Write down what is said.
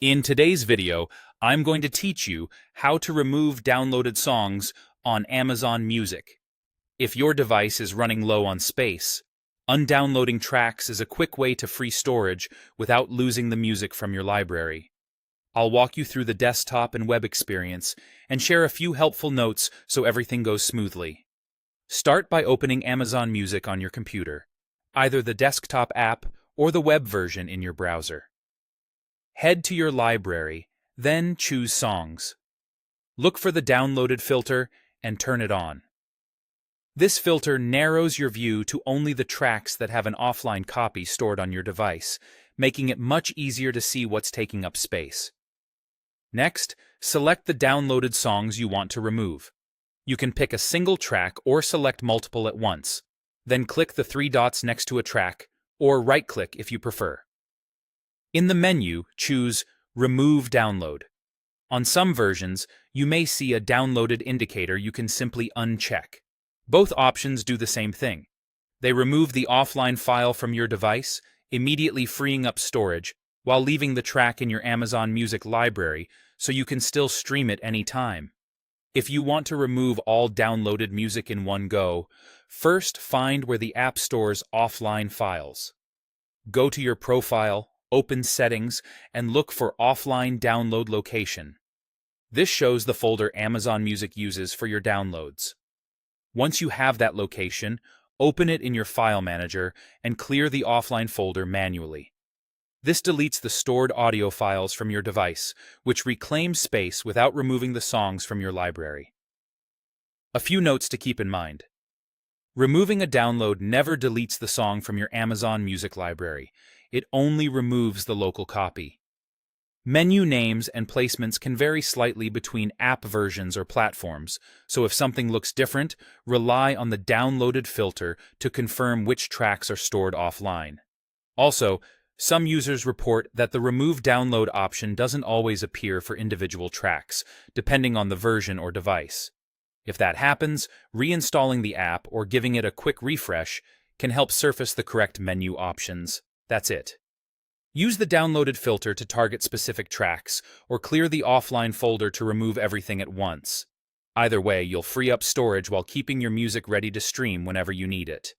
In today's video, I'm going to teach you how to remove downloaded songs on Amazon Music. If your device is running low on space, undownloading tracks is a quick way to free storage without losing the music from your library. I'll walk you through the desktop and web experience and share a few helpful notes so everything goes smoothly. Start by opening Amazon Music on your computer, either the desktop app or the web version in your browser. Head to your library, then choose Songs. Look for the Downloaded filter and turn it on. This filter narrows your view to only the tracks that have an offline copy stored on your device, making it much easier to see what's taking up space. Next, select the downloaded songs you want to remove. You can pick a single track or select multiple at once. Then click the three dots next to a track, or right-click if you prefer. In the menu, choose Remove Download. On some versions, you may see a downloaded indicator you can simply uncheck. Both options do the same thing. They remove the offline file from your device, immediately freeing up storage, while leaving the track in your Amazon Music library so you can still stream it anytime. If you want to remove all downloaded music in one go, first find where the app stores offline files. Go to your profile, open Settings, and look for Offline Download Location. This shows the folder Amazon Music uses for your downloads. Once you have that location, open it in your file manager and clear the offline folder manually. This deletes the stored audio files from your device, which reclaims space without removing the songs from your library. A few notes to keep in mind. Removing a download never deletes the song from your Amazon Music library. It only removes the local copy. Menu names and placements can vary slightly between app versions or platforms, so if something looks different, rely on the downloaded filter to confirm which tracks are stored offline. Also, some users report that the Remove Download option doesn't always appear for individual tracks, depending on the version or device. If that happens, reinstalling the app or giving it a quick refresh can help surface the correct menu options. That's it. Use the downloaded filter to target specific tracks, or clear the offline folder to remove everything at once. Either way, you'll free up storage while keeping your music ready to stream whenever you need it.